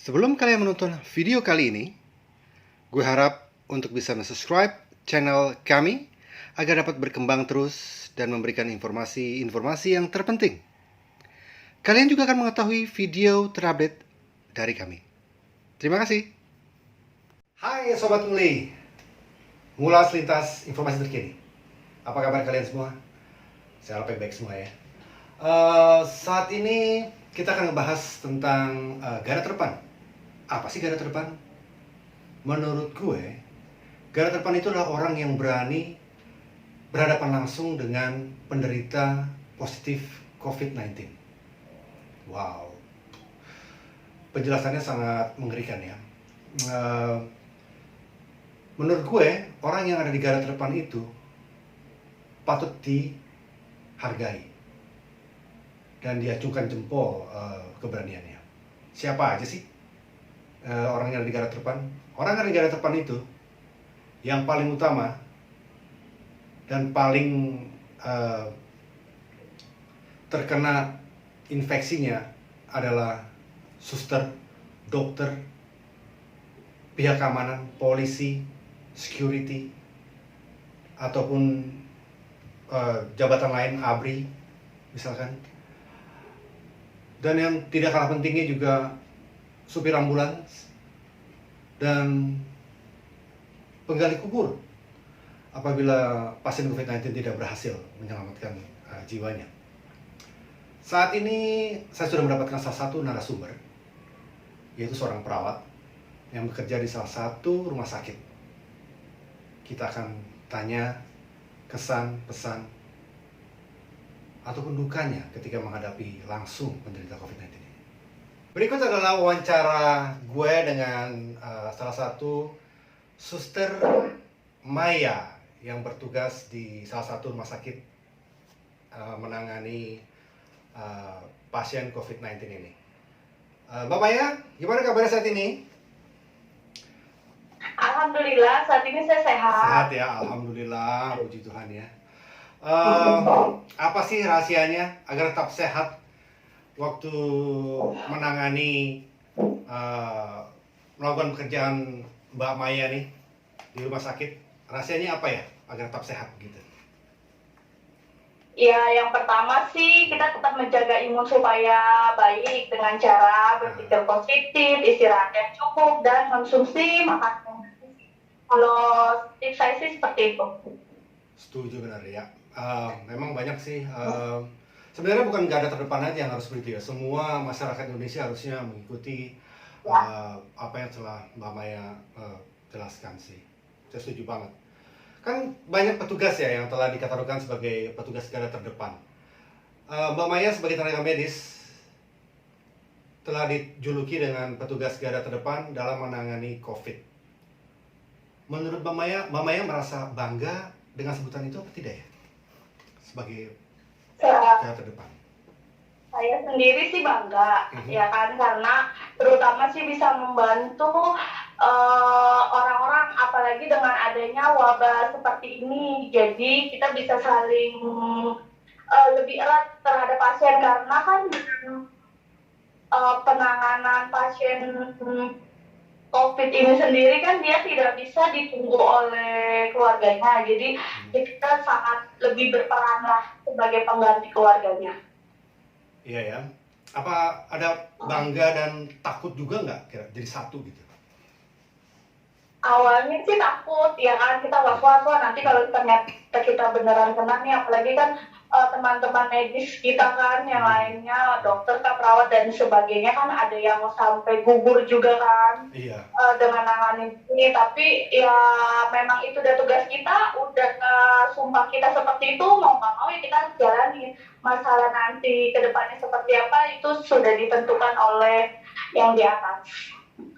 Sebelum kalian menonton video kali ini, gue harap untuk bisa subscribe channel kami agar dapat berkembang terus dan memberikan informasi-informasi yang terpenting. Kalian juga akan mengetahui video terupdate dari kami. Terima kasih. Hai Sobat Nguli, ngulas lintas informasi terkini. Apa kabar kalian semua? Saya harap baik-baik semua ya. Saat ini kita akan membahas tentang garda terdepan. Apa sih garda terdepan? Menurut gue, garda terdepan itu adalah orang yang berani berhadapan langsung dengan penderita positif COVID-19. Wow, penjelasannya sangat mengerikan ya. Menurut gue, orang yang ada di garda terdepan itu patut dihargai dan diacungkan jempol keberaniannya. Siapa aja sih orang yang ada di garda terdepan? Orang yang ada di garda terdepan itu yang paling utama dan paling terkena infeksinya adalah suster, dokter, pihak keamanan, polisi, security, ataupun jabatan lain, ABRI misalkan. Dan yang tidak kalah pentingnya juga supir ambulans dan penggali kubur apabila pasien COVID-19 tidak berhasil menyelamatkan jiwanya. Saat ini saya sudah mendapatkan salah satu narasumber, yaitu seorang perawat yang bekerja di salah satu rumah sakit. Kita akan tanya kesan, pesan, ataupun dukanya ketika menghadapi langsung penderita COVID-19 ini. Berikut adalah wawancara gue dengan salah satu suster Maya yang bertugas di salah satu rumah sakit menangani pasien COVID-19 ini. Mbak Maya, gimana kabarnya saat ini? Alhamdulillah, saat ini saya sehat. Sehat ya, alhamdulillah, puji Tuhan ya. Apa sih rahasianya agar tetap sehat waktu menangani melakukan pekerjaan Mbak Maya nih di rumah sakit? Rahasianya apa ya agar tetap sehat gitu? Ya, yang pertama sih kita tetap menjaga imun supaya baik dengan cara berpikir positif, istirahat yang cukup, dan konsumsi makanan yang bergizi. Kalau tips saya sih seperti itu. Setuju benar ya. Memang banyak sih. Sebenarnya bukan garda terdepan aja yang harus begitu ya. Semua masyarakat Indonesia harusnya mengikuti apa yang telah Mbak Maya jelaskan sih. Saya setuju banget. Kan banyak petugas ya yang telah dikategorikan sebagai petugas garda terdepan. Mbak Maya sebagai tenaga medis telah dijuluki dengan petugas garda terdepan dalam menangani COVID. Menurut Mbak Maya merasa bangga dengan sebutan itu apa tidak ya? Sebagai garda terdepan. Saya sendiri sih bangga, ya kan, karena terutama sih bisa membantu orang-orang, apalagi dengan adanya wabah seperti ini. Jadi kita bisa saling lebih erat terhadap pasien, karena kan penanganan pasien COVID ini sendiri kan dia tidak bisa ditunggu oleh keluarganya. Jadi kita sangat lebih berperan lah sebagai pengganti keluarganya. Iya ya. Apa ada bangga dan takut juga nggak kira jadi satu gitu? Awalnya sih takut, ya kan, kita nggak puas, nanti kalau ternyata kita beneran kena nih, apalagi kan teman-teman medis kita kan, yang lainnya, dokter, perawat, dan sebagainya kan ada yang sampai gugur juga kan. Iya. Dengan nanganin ini. Tapi ya memang itu udah tugas kita, udah sumpah kita seperti itu, mau nggak mau ya kita jalani. Masalah nanti kedepannya seperti apa itu sudah ditentukan oleh yang di atas,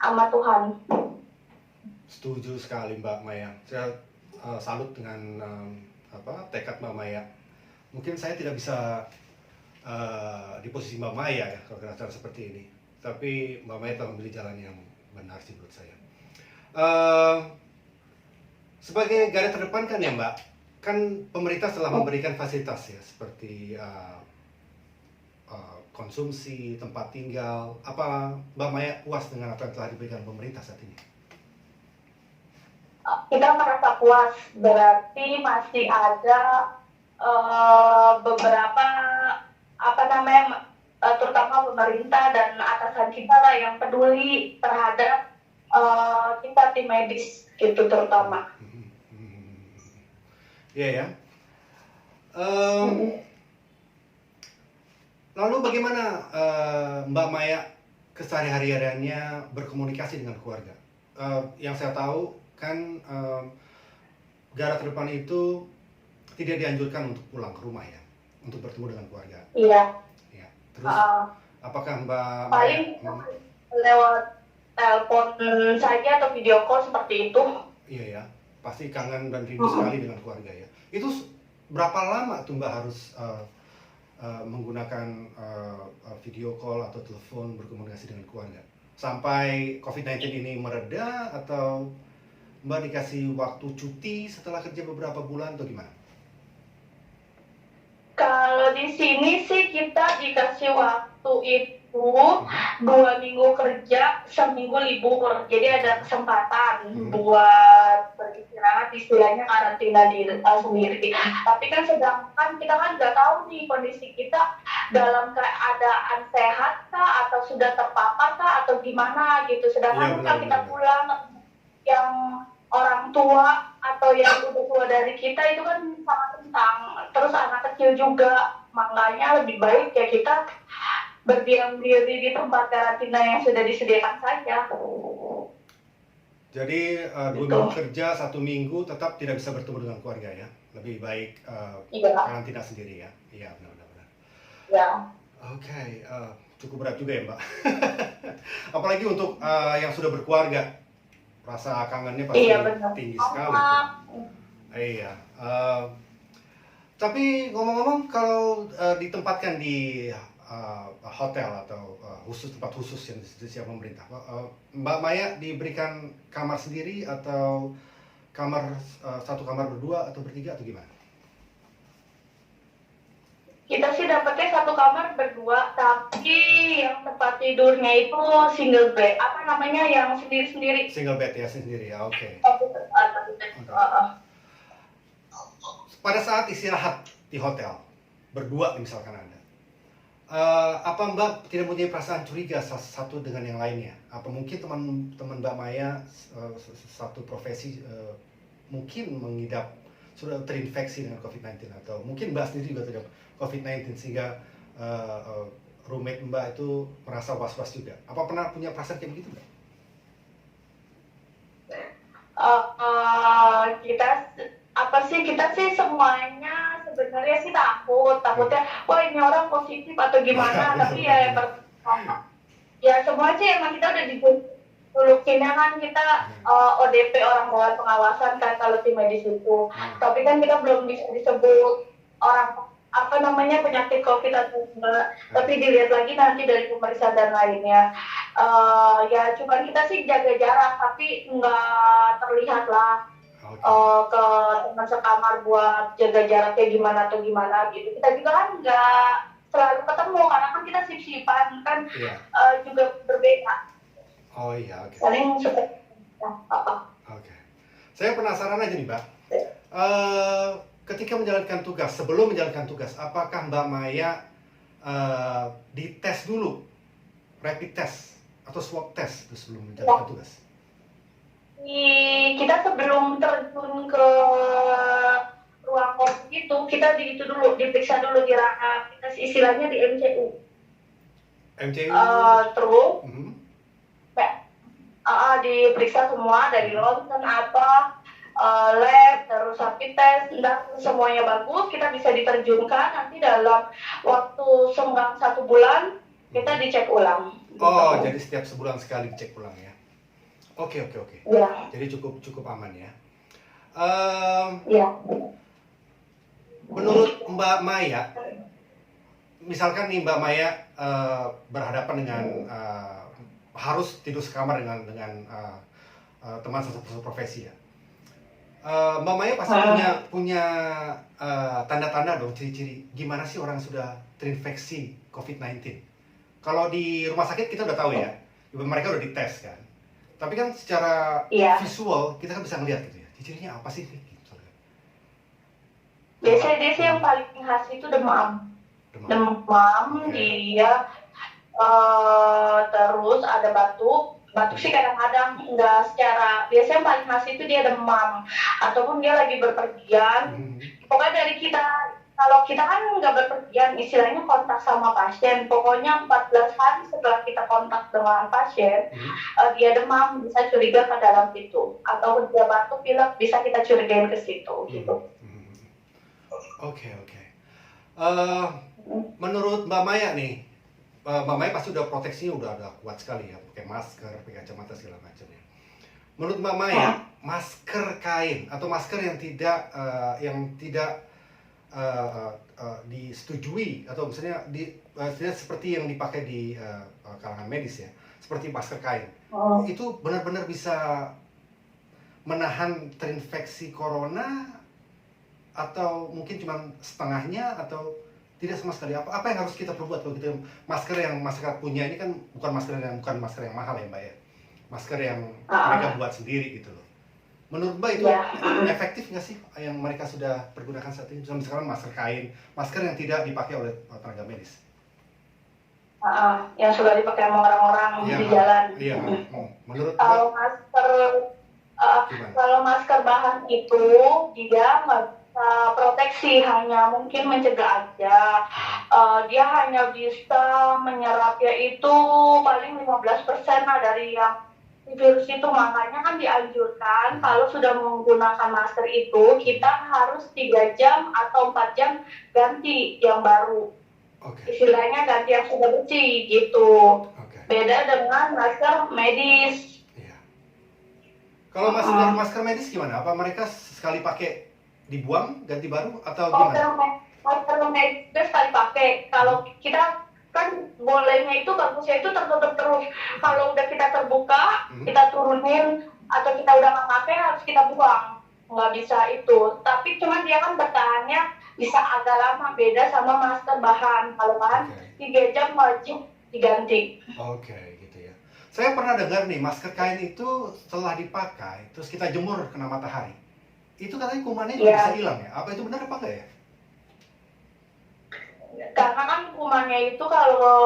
sama Tuhan. Setuju sekali Mbak Maya. Saya salut dengan tekad Mbak Maya. Mungkin saya tidak bisa di posisi Mbak Maya ya kalau kira-kira seperti ini. Tapi Mbak Maya telah memilih jalan yang benar sih menurut saya. Sebagai garda terdepan kan ya Mbak, kan pemerintah telah memberikan fasilitas ya seperti konsumsi, tempat tinggal. Apa Mbak Maya puas dengan apa yang telah diberikan pemerintah saat ini? Kita merasa puas, berarti masih ada beberapa apa namanya, terutama pemerintah dan atasan kita lah yang peduli terhadap kita tim medis gitu terutama. Iya ya. Lalu bagaimana Mbak Maya kesehari-hariannya berkomunikasi dengan keluarga? Yang saya tahu kan garda terdepan itu tidak dianjurkan untuk pulang ke rumah ya, untuk bertemu dengan keluarga. Iya. Ya. Terus apakah Mbak paling Maya lewat telepon saja atau video call seperti itu? Iya ya, pasti kangen dan rindu sekali dengan keluarga ya. Itu berapa lama tuh Mbak harus menggunakan video call atau telepon berkomunikasi dengan keluarga? Sampai COVID-19 ini mereda atau Mbak dikasih waktu cuti setelah kerja beberapa bulan atau gimana? Kalau di sini sih kita dikasih waktu itu 2 minggu kerja, seminggu libur. Jadi ada kesempatan buat beristirahat, istilahnya karantina diri sendiri. Tapi kan sedangkan kita kan nggak tahu nih kondisi kita dalam keadaan sehat kah atau sudah terpapar kah atau gimana gitu. Sedangkan kan kita pulang yang orang tua atau yang udah tua dari kita itu kan sangat rentan, terus anak kecil juga, makanya lebih baik ya kita berdiam diri di tempat karantina yang sudah disediakan saja. Jadi 2 minggu kerja, 1 minggu tetap tidak bisa bertemu dengan keluarga ya, lebih baik karantina sendiri ya. Iya benar-benar. Ya. Oke, cukup berat juga ya Mbak. Apalagi untuk yang sudah berkeluarga. Rasa kangennya pasti tinggi sekali. Iya. Tapi ngomong-ngomong kalau ditempatkan di hotel atau tempat khusus yang disediakan pemerintah, Mbak Maya diberikan kamar sendiri atau satu kamar berdua atau bertiga atau gimana? Kita sih dapetnya satu kamar berdua, tapi yang tempat tidurnya itu single bed. Apa namanya yang sendiri-sendiri? Single bed ya, sendiri ya, oke. Pada saat istirahat di hotel, berdua misalkan Anda, apa Mbak tidak punya perasaan curiga satu dengan yang lainnya? Apa mungkin teman-teman Mbak Maya satu profesi mungkin mengidap sudah terinfeksi dengan COVID-19 atau mungkin Mbak sendiri juga terjangkit COVID-19 sehingga roommate Mbak itu merasa was-was juga. Apa pernah punya perasaan kayak begitu Mbak? Kita sih semuanya sebenarnya sih takutnya wah ini orang positif atau gimana. Tapi ya semua sih emang kita udah dulukinnya kan kita ODP orang dalam pengawasan kan kalau tim medis itu. Tapi kan kita belum bisa disebut orang penyakit COVID atau enggak. Tapi dilihat lagi nanti dari pemeriksaan dan lainnya. Ya cuma kita sih jaga jarak tapi nggak terlihat lah ke teman sekamar buat jaga jaraknya gimana atau gimana gitu. Kita juga kan nggak selalu ketemu karena kan kita sip-sipan kan juga berbeda. Oh iya, oke. Paling seperti Oke. Saya penasaran aja nih, Mbak. Ketika menjalankan tugas, sebelum menjalankan tugas, apakah Mbak Maya dites dulu, rapid test atau swab test sebelum menjalankan tugas? Kita sebelum terjun ke ruang COVID itu, kita diperiksa dulu di rapid test, istilahnya di MCU. MCU? Terus diperiksa semua dari ronsen lab, terus rapid test, dan semuanya bagus, kita bisa diterjunkan. Nanti dalam waktu senggang 1 bulan kita dicek ulang. Oh, jadi setiap sebulan sekali dicek ulang ya? Oke. Ya. Jadi cukup aman ya. Ya. Menurut Mbak Maya, misalkan nih Mbak Maya berhadapan dengan harus tidur sekamar dengan teman satu profesi ya. Mbak Maya pasti punya tanda-tanda dong, ciri-ciri gimana sih orang sudah terinfeksi COVID-19. Kalau di rumah sakit kita udah tahu ya, mereka udah dites kan. Tapi kan secara visual kita kan bisa ngeliat gitu ya, ciri-cirinya apa sih? Biasanya dia sih yang paling khas itu demam. Dia terus ada batuk sih kadang-kadang enggak secara, biasanya paling khas itu dia demam ataupun dia lagi berpergian. Pokoknya dari kita, kalau kita kan nggak berpergian, istilahnya kontak sama pasien, pokoknya 14 hari setelah kita kontak dengan pasien, dia demam, bisa curiga ke dalam situ, atau dia batuk pilek bisa kita curigain ke situ gitu. Oke. Menurut Mbak Maya nih, Mbak Maya pasti udah proteksinya udah kuat sekali ya, pakai masker, pakai kacamata segala macam ya. Menurut Mbak Maya, masker kain atau masker yang tidak disetujui atau misalnya seperti yang dipakai di kalangan medis ya, seperti masker kain, itu benar-benar bisa menahan terinfeksi corona atau mungkin cuma setengahnya atau tidak sama sekali? Apa yang harus kita perbuat kalau kita masker yang masyarakat punya ini kan bukan masker yang mahal ya Mbak ya, masker yang mereka buat sendiri gitu loh. Menurut Mbak itu efektif nggak sih yang mereka sudah pergunakan saat ini? Misalkan masker kain, masker yang tidak dipakai oleh tenaga medis. Yang sudah dipakai sama orang-orang di jalan. Iya. Menurut kalau masker bahan itu dia proteksi, hanya mungkin mencegah aja. Dia hanya bisa menyerapnya itu paling 15% lah dari yang virus itu. Makanya kan dianjurkan kalau sudah menggunakan masker itu kita harus 3 jam atau 4 jam ganti yang baru. Istilahnya ganti yang sudah bersih gitu. Beda dengan masker medis. Kalau masker medis gimana? Apa mereka sekali pakai dibuang, ganti baru atau gimana? Masker medis sekali pakai. Kalau kita kan bolehnya itu bagusnya itu tertutup terus. Kalau udah kita terbuka, kita turunin atau kita udah nggak pakai harus kita buang. Nggak bisa itu. Tapi cuman dia kan bertahannya bisa agak lama, beda sama masker bahan. Kalau bahan 3 jam wajib diganti. Gitu ya. Saya pernah dengar nih masker kain itu setelah dipakai terus kita jemur kena matahari, itu katanya kumannya juga bisa hilang ya? Apa itu benar apa enggak ya? Karena kan kumannya itu kalau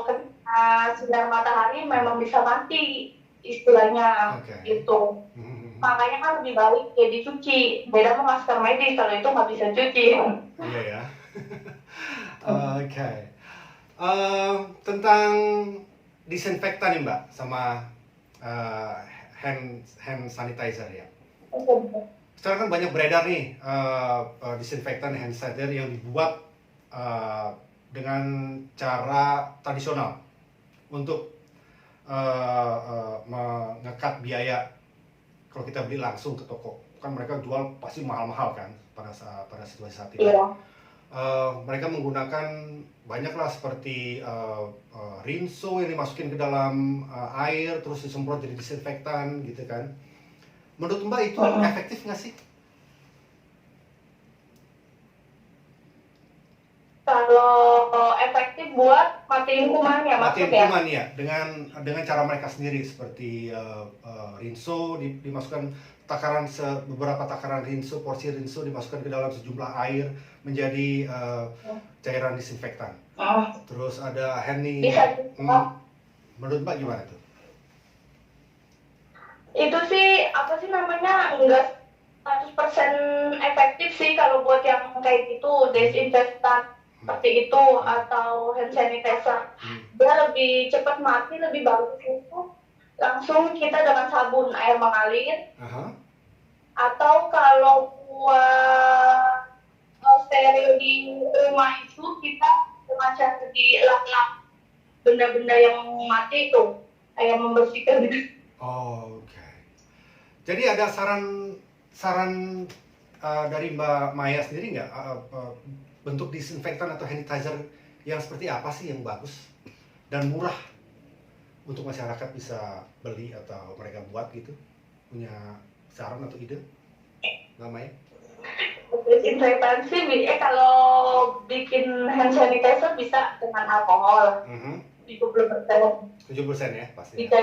kena sinar matahari memang bisa mati istilahnya gitu. Makanya kan lebih baik ya dicuci. Beda sama masker medis, kalau itu nggak bisa cuci. Iya ya. Tentang disinfektan nih Mbak sama hand sanitizer ya. Sekarang kan banyak beredar nih disinfektan hand sanitizer yang dibuat dengan cara tradisional untuk mengekat biaya kalau kita beli langsung ke toko. Kan mereka jual pasti mahal-mahal kan pada situasi saat ini. Mereka menggunakan banyaklah seperti rinso yang dimasukin ke dalam air terus disemprot jadi disinfektan gitu kan. Menurut Mbak itu efektif nggak sih? Kalau efektif buat matiin kumannya, matiin kuman ya, dengan cara mereka sendiri seperti rinso dimasukkan beberapa takaran rinso, porsi rinso dimasukkan ke dalam sejumlah air menjadi cairan disinfektan. Terus ada hand. Menurut Mbak gimana tuh? Itu sih apa sih namanya, enggak 100% efektif sih kalau buat yang kayak gitu, desinfektan seperti itu atau hand sanitizer. Dia lebih cepat mati, lebih bagus itu langsung kita dengan sabun air mengalir. Atau kalau buat steril di rumah itu kita dengan cara dilap-lap benda-benda yang mati itu kayak membersihkan. Jadi ada saran dari Mbak Maya sendiri nggak, bentuk disinfektan atau hand sanitizer yang seperti apa sih yang bagus dan murah untuk masyarakat bisa beli atau mereka buat gitu? Punya saran atau ide? Mbak Mai? Desinfektan sih, kalau bikin hand sanitizer bisa dengan alkohol 70%. 70% ya pasti. Bisa,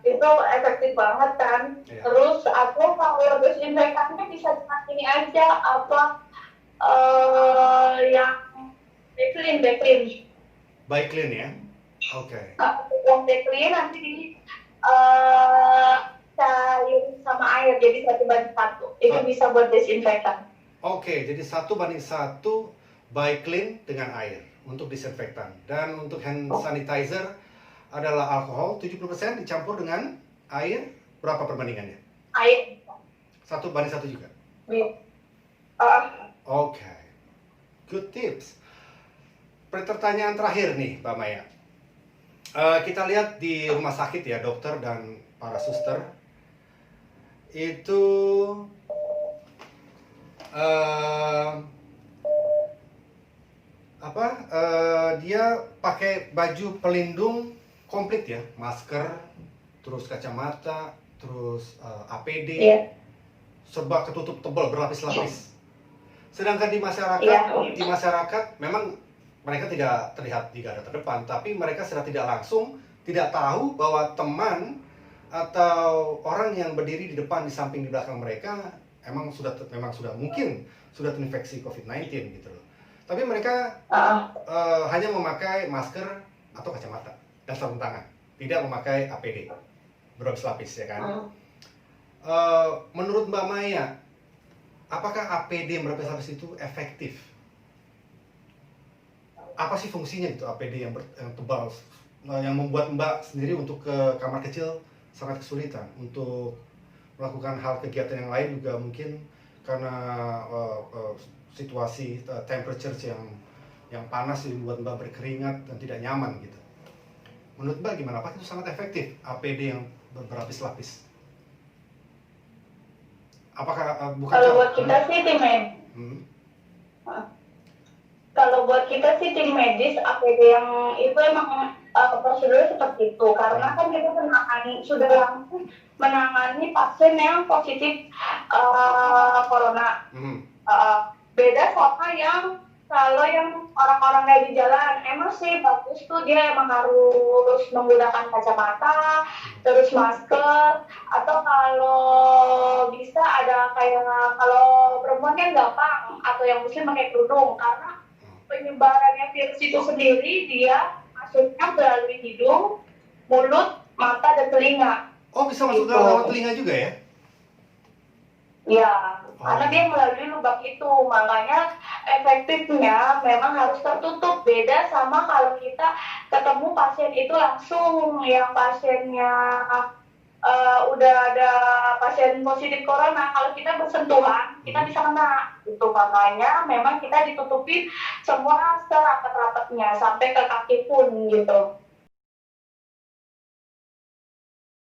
itu efektif banget kan. Iya. Terus aku kalau desinfektannya bisa dengan ini aja, yang Baclean. Baclean ya? Oke. Yang Baclean nanti di cair sama air, jadi 1:1. Itu bisa buat desinfektan. Oke, jadi 1:1 Baclean dengan air untuk disinfektan. Dan untuk hand sanitizer adalah alkohol 70% dicampur dengan air. Berapa perbandingannya? Air 1:1 juga? Oke. Good tips. Pertanyaan terakhir nih, Mbak Maya. Kita lihat di rumah sakit ya, dokter dan para suster itu dia pakai baju pelindung komplit ya, masker, terus kacamata, terus APD, serba ketutup tebal berlapis-lapis. Sedangkan di masyarakat memang mereka tidak terlihat di garda terdepan, tapi mereka secara tidak langsung tidak tahu bahwa teman atau orang yang berdiri di depan, di samping, di belakang mereka memang sudah mungkin sudah terinfeksi COVID-19 gitu loh. Tapi mereka hanya memakai masker atau kacamata dan sarung tangan, tidak memakai APD berlapis-lapis ya kan. Menurut Mbak Maya, apakah APD berlapis-lapis itu efektif? Apa sih fungsinya itu APD yang tebal, yang membuat Mbak sendiri untuk ke kamar kecil sangat kesulitan untuk melakukan hal kegiatan yang lain juga mungkin karena situasi temperature yang panas membuat Mbak berkeringat dan tidak nyaman gitu. Menurut Mbak gimana? Apakah itu sangat efektif APD yang berlapis-lapis? Apakah kalau buat kita sih tim kalau buat kita sih tim medis, APD yang itu emang prosedurnya seperti itu, karena kan kita sudah langsung menangani pasien yang positif corona. Beda sama kalau yang orang-orang kayak di jalan, emang sih bagus tuh, dia emang harus menggunakan kacamata, terus masker, atau kalau bisa ada kayak kalau perempuan kan gampang, atau yang muslim pakai kerudung, karena penyebarannya virus itu sendiri dia masuknya melalui hidung, mulut, mata, dan telinga. Oh, bisa masuk ke dalam telinga juga ya? Ya, karena dia melalui lubang itu, makanya efektifnya memang harus tertutup. Beda sama kalau kita ketemu pasien itu langsung, yang pasiennya udah ada pasien positif corona, kalau kita bersentuhan kita bisa kena. Itu makanya memang kita ditutupin semua serapat-rapatnya sampai ke kaki pun gitu.